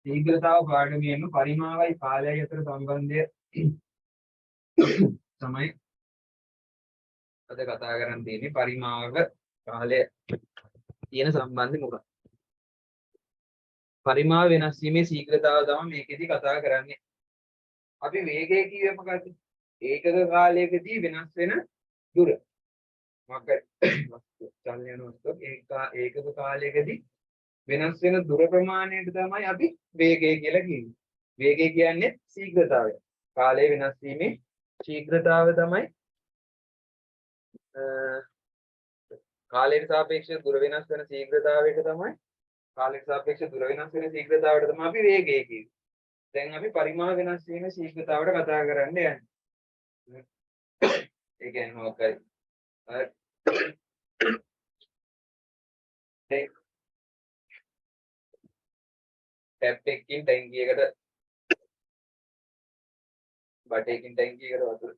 ශීඝ්‍රතාව පාඩමියෙම පරිමාවයි කාලයයි අතර සම්බන්ධය තමයි අද කතා කරන්න තියෙන්නේ. පරිමාව කාලය තියෙන සම්බන්ධය මොකක්ද? පරිමාව වෙනස් වීමේ ශීඝ්‍රතාව තමයි මේකෙදි කතා කරන්නේ. අපි වේගය කියුවේ මොකක්ද? ඒකක කාලයකදී වෙනස් වෙන දුර. මොකක්ද? චලනය යන වස්තුවක් ඒකක කාලයකදී වෙනස් වෙන දුර ප්‍රමාණයට තමයි අපි වේගය කියලා කියන්නේ. වේගය කියන්නේ ශීඝ්‍රතාවය. කාලය වෙනස් වීමේ ශීඝ්‍රතාවය තමයි කාලයට සාපේක්ෂව දුර වෙනස් වෙන ශීඝ්‍රතාවයට තමයි කාලයට සාපේක්ෂව දුර වෙනස් වෙන ශීඝ්‍රතාවයට තමයි අපි වේගය කියන්නේ. දැන් අපි පරිමාව වෙනස් වීම ශීඝ්‍රතාවට කතා කරන්න යන්නේ. ඒ කියන්නේ මොකක්ද? ටැප් එකකින් ටැංකියකට බටයකින් ටැංකියකට වතුර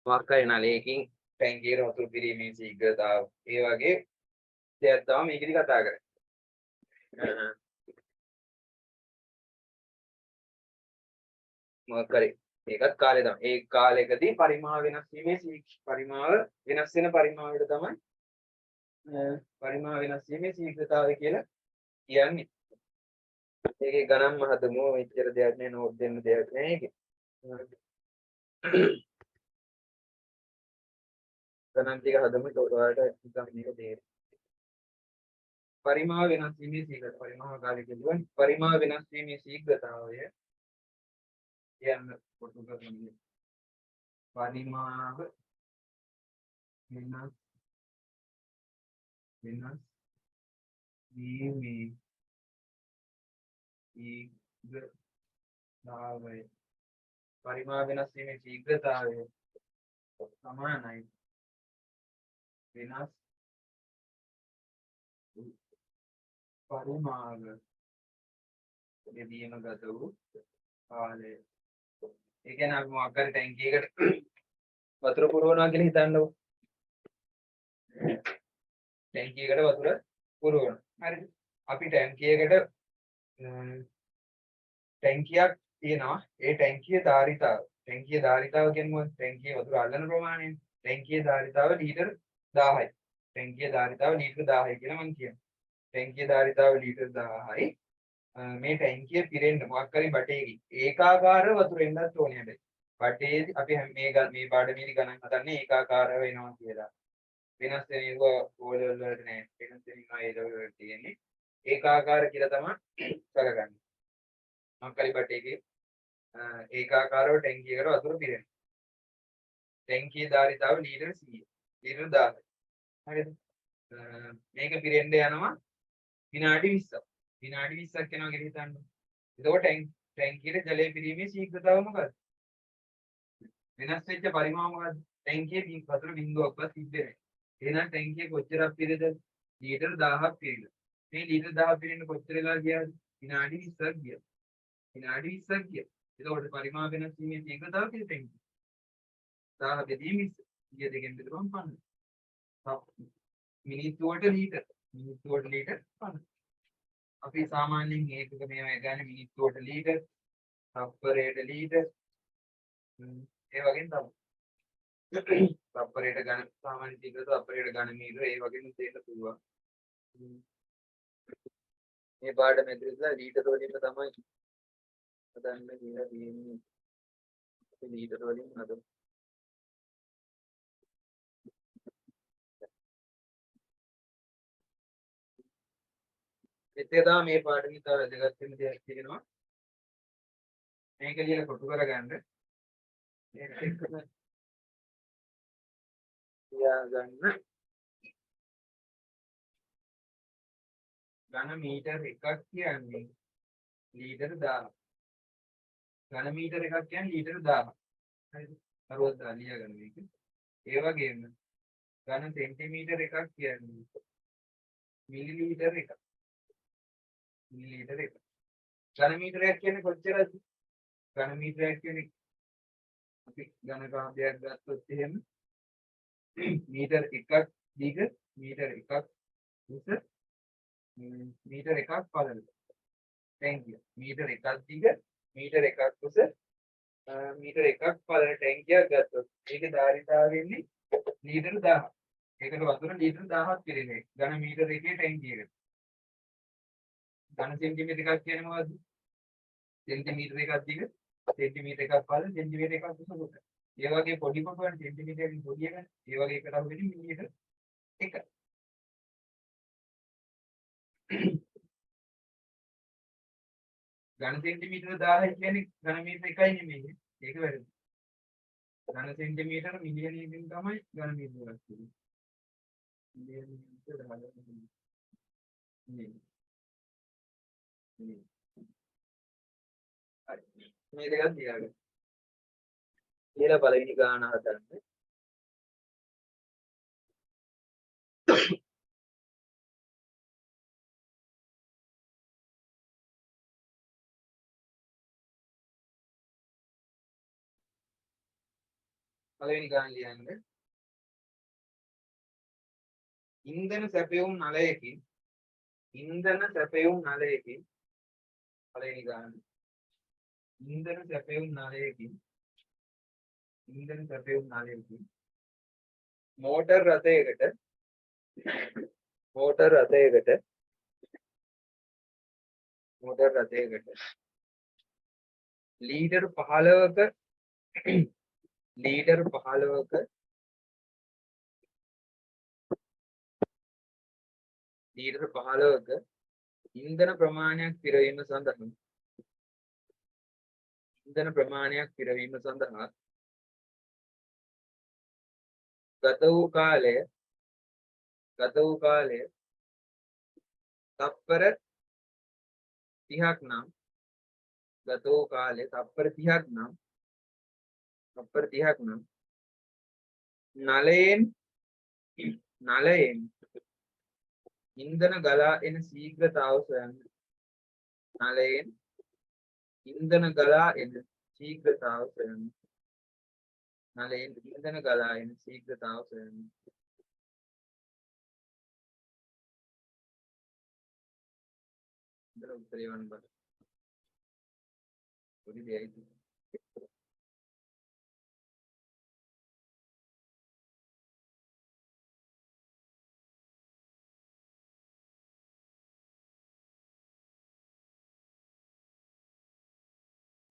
මොකක්ද නලයකින් ටැංකියකට වතුර පිරීමේ ශීඝ්‍රතාව. ඒ වගේ දෙයක් තමයි මේකෙදි කතා කරන්නේ. මොකක් කරේ? ඒකත් කාලය තමයි. ඒ කාලයකදී පරිමාව වෙනස් වීමේ පරිමාව වෙනස් වෙන පරිමාවයට තමයි පරිමාව වෙනස් වීමේ ශීඝ්‍රතාවය කියලා කියන්නේ. ඒකේ ගණන් මහදමු මෙච්චර දෙයක් නෑ නෝට් දෙන්න දෙයක් නෑ ඒකේ. ගණන් ටික හදමු ඔයාලට නිකන් මේක තේරෙයි. පරිමාව වෙනස් වීමේ ශීඝ්‍රතාවය පරිමාව කාලය කියනවා. පරිමාව වෙනස් වීමේ ශීඝ්‍රතාවය කියන්න පොඩ්ඩක් ගන්න. පරිමාව වෙනස් වීමේ ශීඝ්‍රතාවය පරිමාව වෙනස් වීමේ ශීඝ්‍රතාවය සමානයි වෙනස් පරිමාව දෙවියම ගත වූ කාලය. ඒ කියන්නේ අපි මොකක් හරි ටැංකියකට වතුර පුරවනවා කියලා හිතන්නකෝ. ටැංකියකට වතුර පුරවනවා. හරිද? අපි ටැංකියකට ටැංකියක් තියෙනවා. ඒ ටැංකිය ධාරිතාව. ටැංකිය ධාරිතාව කියන්නේ මොකක්ද? ටැංකිය වතුර අල්ලන ප්‍රමාණය. ටැංකිය ධාරිතාව ලීටර් 1000යි. ටැංකිය ධාරිතාව ලීටර් 1000යි කියලා මම කියනවා. ටැංකිය ධාරිතාව ලීටර් 1000යි. මේ ටැංකිය පිරෙන්න මොකක් හරි බටේකින් ඒකාකාර වතුර එන්නත් ඕනේ හැබැයි. බටේදී අපි මේ පාඩමේදී ගණන් හදන්නේ ඒකාකාර වෙනවා කියලා. වෙනස් වෙන ඒවා ඕලෙවල් වලට නෑ. වෙනස් වෙනවා ඒ ලෙවල් වලට තියෙන්නේ. ඒකාකාර කියලා තමයි කරගන්නේ. මොකක් හරි බටේකේ ඒකාකාරව ටැංකියකට වතුර පිරෙනවා. ටැංකියේ ධාරිතාව ලීටර් 100. ලීටර් 1000. හරිද? මේක පිරෙන්න යනවා විනාඩි 20ක්. විනාඩි 20ක් යනවා කියලා හිතන්න. එතකොට ටැංකියේ ජලය පිරීමේ ශීඝ්‍රතාව මොකක්ද? වෙනස් වෙච්ච පරිමාව මොකක්ද? ටැංකියේ වතුර බිඳුවක්වත් තිබ්බේ නැහැ. එහෙනම් ටැංකිය කොච්චරක් පිරෙද? ලීටර් 1000ක් පිරෙද. මේ ලීටර් 1000 පිරෙන්න කොච්චර වෙලා ගියාද? විනාඩි 20ක් ගියා. විනාඩි 20ක් ගියා. එතකොට පරිමාව වෙනස් වීමේ ශීඝ්‍රතාව කියලා ටැංකිය 1000 බෙදීම 20. 100 දෙකෙන් බෙදුවම 50. මිනිත්තුවට ලීටර්. මිනිත්තුවට ලීටර් 50. අපි සාමාන්‍යයෙන් ඒකක මේවා ගන්න මිනිත්තුවට ලීටර්, තප්පරයට ලීටර් ඒ වගේ තමයි. තප්පරයට ගන්න සාමාන්‍ය ශීඝ්‍රතාව තප්පරයට ගන්න මීටර ඒ වගේම දෙන්න පුළුවන්. මේ පාඩම ඇතුළේ ලීටර වලින් තමයි හදන්න කියලා තියෙන්නේ. ලීටර වලින් හදමු. එතේ තමයි මේ පාඩමේ තව වැදගත් වෙන දෙයක් තියෙනවා. මේක ලියලා කොටු කරගන්න. මේක තියාගන්න ඝන මීටර එකක් කියන්නේ ලීටර 1000. ඝන මීටර එකක් කියන්නේ ලීටර 1000. හරිද? හරවද ලියාගන්න මේක. ඒ වගේම ඝන සෙන්ටිමීටර එකක් කියන්නේ මිලිලීටර එකක්. මිලිලීටර එකක්. ඝන මීටරයක් කියන්නේ කොච්චරද? ඝන මීටරයක් කියන්නේ අපි ඝන කාභයක් ගත්තොත් එහෙම මීටර එකක් දිග, මීටර එකක් උස, මීටර එකක් පළල. ටැංකිය. මීටර එකක් දිග, මීටර එකක් උස, මීටර එකක් පළල ටැංකියක් ගත්තොත් ඒකේ ධාරිතාව වෙන්නේ ලීටර 1000. ඒකට වතුර ලීටර 1000ක් පිරෙන්නේ. ඝන මීටර එකේ ටැංකියකට. ඝන සෙන්ටිමීටර එකක් කියන්නේ මොකද්ද? සෙන්ටිමීටර එකක් දිග, සෙන්ටිමීටර එකක් පළල, සෙන්ටිමීටර එකක් උස කොට. ඒ වගේ පොඩි කොටුවනේ සෙන්ටිමීටරකින් පොඩි එකනේ. ඒ වගේ එකට අහු වෙන්නේ මිලිමීටර 1. ඝන සෙන්ටිමීටර 1000 කියන්නේ ඝන මීටර එකයි නෙමෙයි. ඒක වැරදි. ඝන සෙන්ටිමීටර මිලියනකින් තමයි ඝන මීටරයක් කියන්නේ. මිලියනකින් 1000. නේ. හරි. මේ දෙකක් තියාගන්න. ඊළඟ පළවෙනි ගාන හදන්න. පළවෙනි ගාන ලියන්න. ඉන්ධන සැපයුම් නලයකින් පළවෙනි ගාන. ඉන්ධන සැපයුම් නලයකින් මෝටර් රථයකට ලීටර් 15ක ඉන්ධන ප්‍රමාණයක් පිරවීම සඳහා ගත වූ කාලය තප්පර 30ක් නම් නලයෙන් ඉන්ධන ගලා එන ශීඝ්‍රතාව සොයන්න. උත්තරේ වන්න බෑ. පොඩි දෙයයි.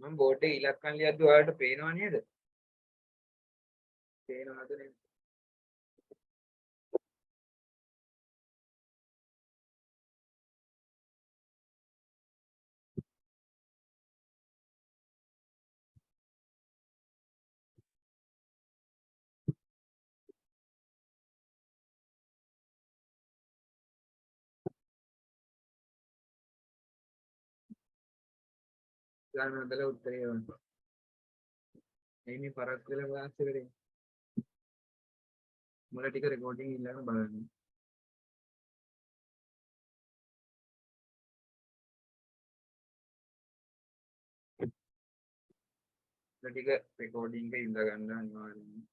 මම බෝඩ් එකේ ඉලක්කම් ලියද්දි ඔයාලට පේනව නේද? පේනවද නේද? ගන්න හදලා උත්තරේ වන්න. මේ පරක් වෙලා ක්ලාස් එකට මුල ටික රෙකෝඩින් ඉල්ලන්න බලන්න. ටික රෙකෝඩින් එක ඉඳ ගන්න අනිවාර්යයෙන්.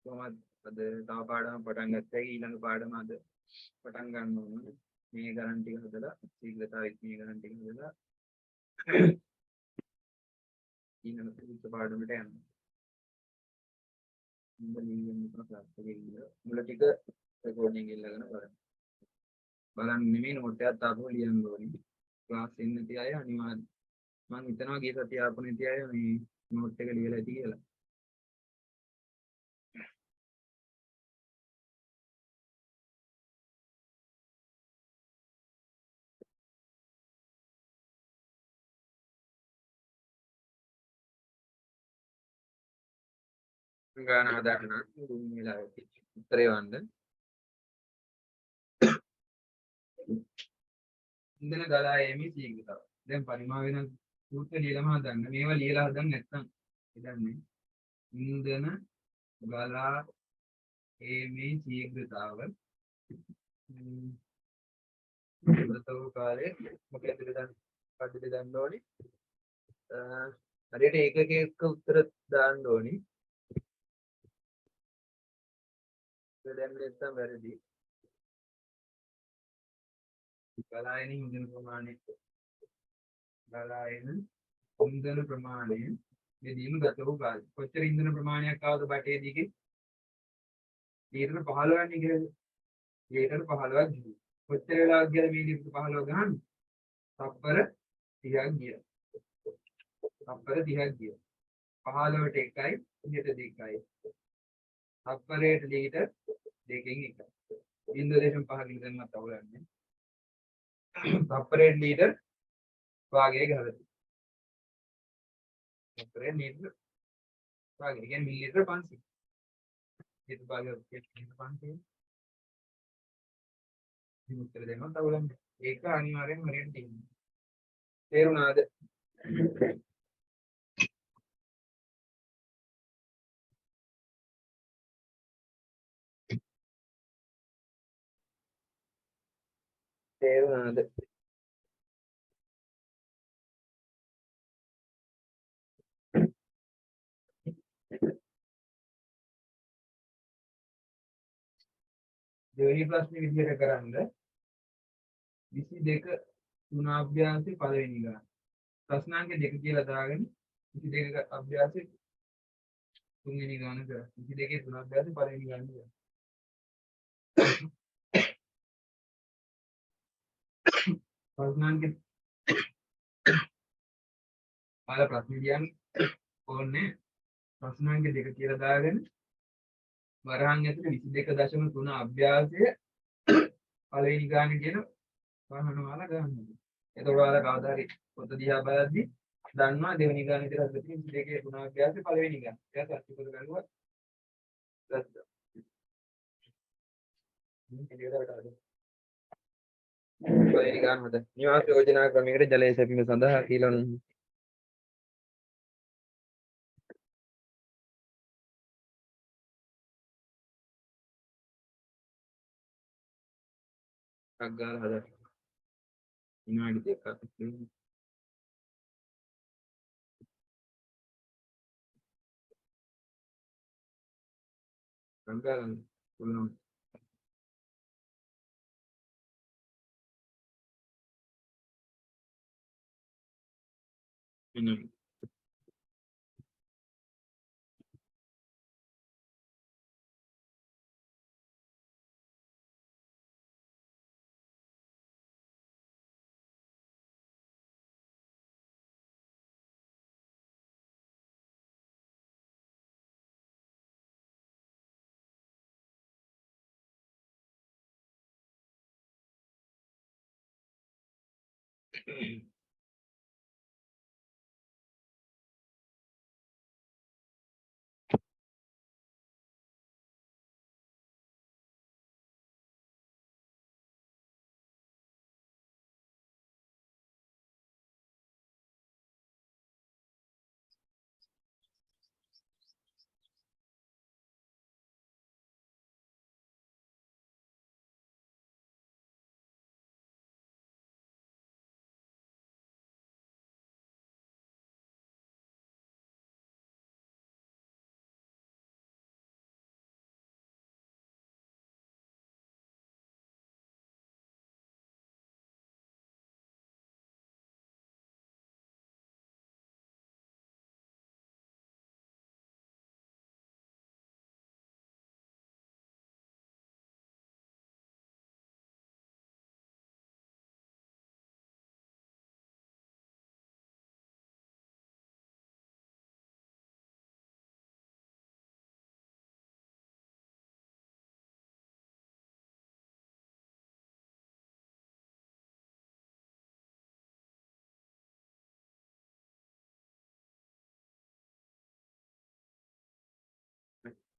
කොහොමද අද තව පාඩමක් පටන් ගත්තා. ඊළඟ පාඩම අද පටන් ගන්න ඕන. මේ ගණන් ටික හදලා ශීඝ්‍රතාවයේ මේ ගණන් ටික හදලා ඊළඟ පාඩමට යන්න. මුල ටික රෙකෝඩින් ඉල්ලගෙන බලන්න නෙමෙයි නෝට් එකක් තාපුව ලියන්න ඕනේ. ක්ලාස් එන්න නැති අය අනිවාර්යයෙන් මම හිතනවා ගිය සතිය ආපු නැති අය මේ නෝට් එක ලියලා ඇති කියලා. ගාන හදාගන්න දුන්න වෙලාවට උත්තරේ වන්න ඉන්ධන ගලා යෑමේ ශීඝ්‍රතාව. දැන් පරිමාව වෙන සූත්‍ර ලියලම හදන්න. මේවා ලියලා හදන්න නැත්නම් ඉදන්නේ ඉන්ධන ගලා යෑමේ ශීඝ්‍රතාව ප්‍රතව කාලේ මොකද පද්ධතිය දාන්න ඕනේ. හරියට ඒකක උත්තර දාන්න ඕනේ. දැන් නැත්නම් වැරදි. ගලායන ඉන්ධන ප්‍රමාණය ගලායන ඉන්ධන ප්‍රමාණය යෙදීම ගත වූ කාලය. කොච්චර ඉන්ධන ප්‍රමාණයක් ආවද බටේ දිගේ? ලීටර 15ක් නේ කියලා. ලීටර 15ක් ගිහින්. කොච්චර වෙලාවක් ගියද මේ ලීටර 15 ගහන්න? තප්පර 30ක් ගියා. තප්පර 30ක් ගියා. 15ට 1යි 30ට 2යි. තප්පරයට ලීටර 2කින් 1යි. 0.5කින් දැම්මත් අවුලන්නේ. තප්පරයට ලීටර වාගේ ගහලා තියෙනවා. තප්පරයට ලීටර වාගේ කියන්නේ මිලිලිටර 500. ලීටර වාගේ ලීටර 500. මේ උත්තර දෙන්නත් අවුලන්නේ. ඒක අනිවාර්යෙන්ම හරියට තියෙනවා. තේරුණාද? තේරුණාද? දෙවෙනි ප්‍රශ්නේ විදිහට කරන්න 22 3 අභ්‍යාසයේ පළවෙනි ගාන. ප්‍රශ්නාංක 2 කියලා දාගෙන 22 අභ්‍යාසයේ තුන්වෙනි ගාන කරා. 22 3 අභ්‍යාසයේ පළවෙනි ගාන කරා. ප්‍රශ්නාංක ආල ප්‍රශ්න කියන්නේ ඕනේ ප්‍රශ්නාංක 2 කියලා දාගෙන වරහන් ඇතුලේ 22.3 අභ්‍යාසය පළවෙනි ගාන කියන වහන වල ගන්න. එතකොට ඔයාලා කවදා හරි පොත දිහා බලද්දි දන්නවා දෙවෙනි ගාන විතර හදලා තියෙන 22 3 අභ්‍යාසයේ පළවෙනි ගාන. ඒක අත්පොත ගන්නවා. පළවෙනි ගාන හද. නිවාස යෝජනා ක්‍රමයකට ජලය සැපීම සඳහා කියලා නම් ගාන හද. විනාඩි දෙකක් ගන්න පුළුවන්. විනාඩි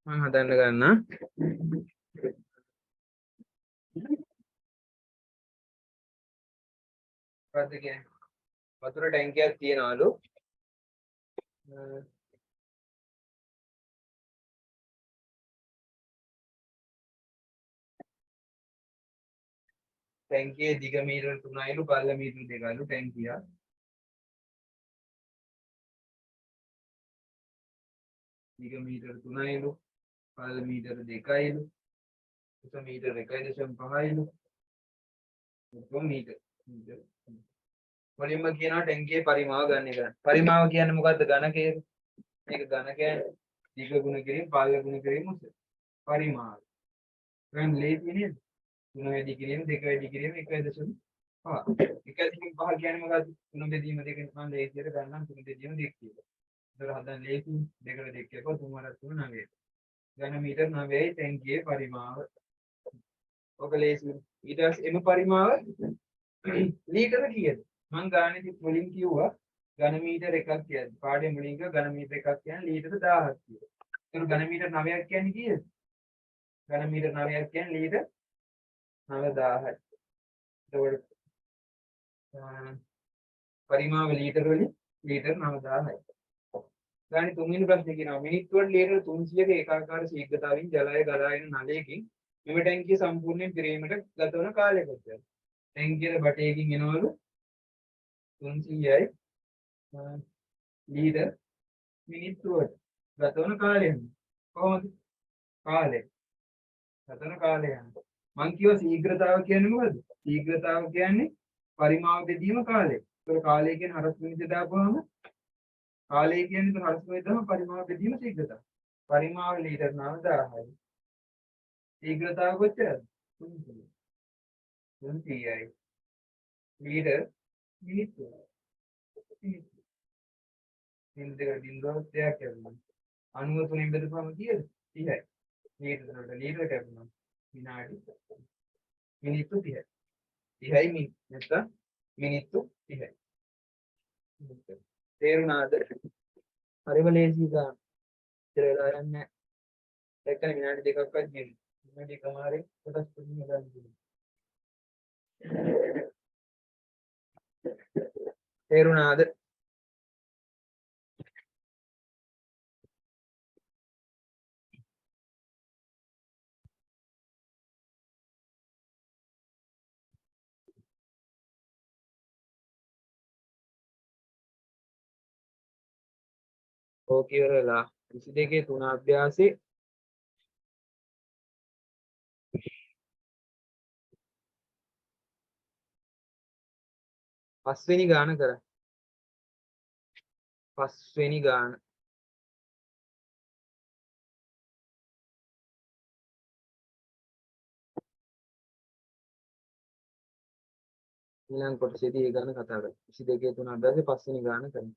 මම හදන්න ගන්නම්. මොකද්ද කියන්නේ? වතුර ටැංකියක් තියනවලු. ටැංකියේ දිග මීටර 3යිලු පළල මීටර 2යිලු ටැංකිය. දිග මීටර 3යිලු පළල මීටර 2යිලු උස මීටර 1.5යිලු ඔක්කොම මීටර. මුලින්ම කියනවා ටැංකියේ පරිමාව ගන්න එක. පරිමාව කියන්නේ මොකද්ද? ඝනකය. මේක ඝනකය. දිග ගුණ කිරීම පළල ගුණ කිරීම උස. පරිමාව. දැන් ලේසි නේද? 3 වැඩි කිරීම 2 වැඩි කිරීම 1.5. 1.5 කියන්නේ මොකද්ද? 3 බෙදීම 2 මම ලේසියට ගන්නම් 3 බෙදීම 2 කියලා. ඒතර හදන්න ලේසි 2කට 2 එකව 3 වරක් 3 9. ඝන මීටර 9යි ටැංකියේ පරිමාව. ඔක ලේසි. ඊට පස්සේ එම පරිමාව ලීටර කීයද? මං ගානේ මුලින් කිව්වා ඝන මීටර එකක් කියන්නේ. පාඩේ මුලින් කිව්වා ඝන මීටර එකක් කියන්නේ ලීටර 1000ක් කියලා. ඒතර ඝන මීටර 9ක් කියන්නේ කීයද? ඝන මීටර 9ක් කියන්නේ ලීටර 9000යි. එතකොට පරිමාව ලීටර වලින් ලීටර 9000යි. ගානේ තුන්වෙනි ප්‍රශ්නේ කියනවා මිනිත්තු වල ලීටර 300ක ඒකාකාර ශීඝ්‍රතාවයෙන් ජලය ගලා එන නලයකින් මෙම ටැංකිය සම්පූර්ණයෙන් පිරීමට ගත වන කාලය කොච්චරද? ටැංකියේ බටයකින් එනවලු 300යි ලීටර මිනිත්තු වලට ගත වන කාලය කොහොමද? කාලය ගත වන කාලය යනවා. මං කියව ශීඝ්‍රතාව කියන්නේ මොකද්ද? ශීඝ්‍රතාව කියන්නේ පරිමාව බෙදීම කාලය. ඒතර කාලය කියන්නේ හරස් මිනිත්තු දාපුවාම කාලය කියන්නේ හරස් මිනිත්තු දාම පරිමාව බෙදීම ශීඝ්‍රතාව. පරිමාව ලීටර 9000යි. ශීඝ්‍රතාව කොච්චරද? 300යි. ලීටර මිනිත්තු. මිනිත්තු දෙක බිඳුවක් දෙයක් ලැබුණා. 93 න් බෙදපුවම කීයද? 30යි. ලීටර වලට ලීටර කැපුණා. විනාඩි මිනිත්තු 30යි. 30යි නැත්නම් මිනිත්තු 30යි. තේරුණාද? හරිම ලේසි ගන්න. ඉතල වෙලා යන්නේ නැහැ. දැක්කනේ විනාඩි දෙකක්වත් නෙමෙයි. විනාඩි එකමාරේ කොටස් තුනක් ගන්න පුළුවන්. තේරුණාද? ඕක ඉවරලා 22 3 අභ්‍යාසයේ පස්වෙනි ගාන කරා. පස්වෙනි ගාන ඊළඟ කොටසේදී ඒ ගාන කතා කරමු. 22 3 අභ්‍යාසයේ පස්වෙනි ගාන කරමු.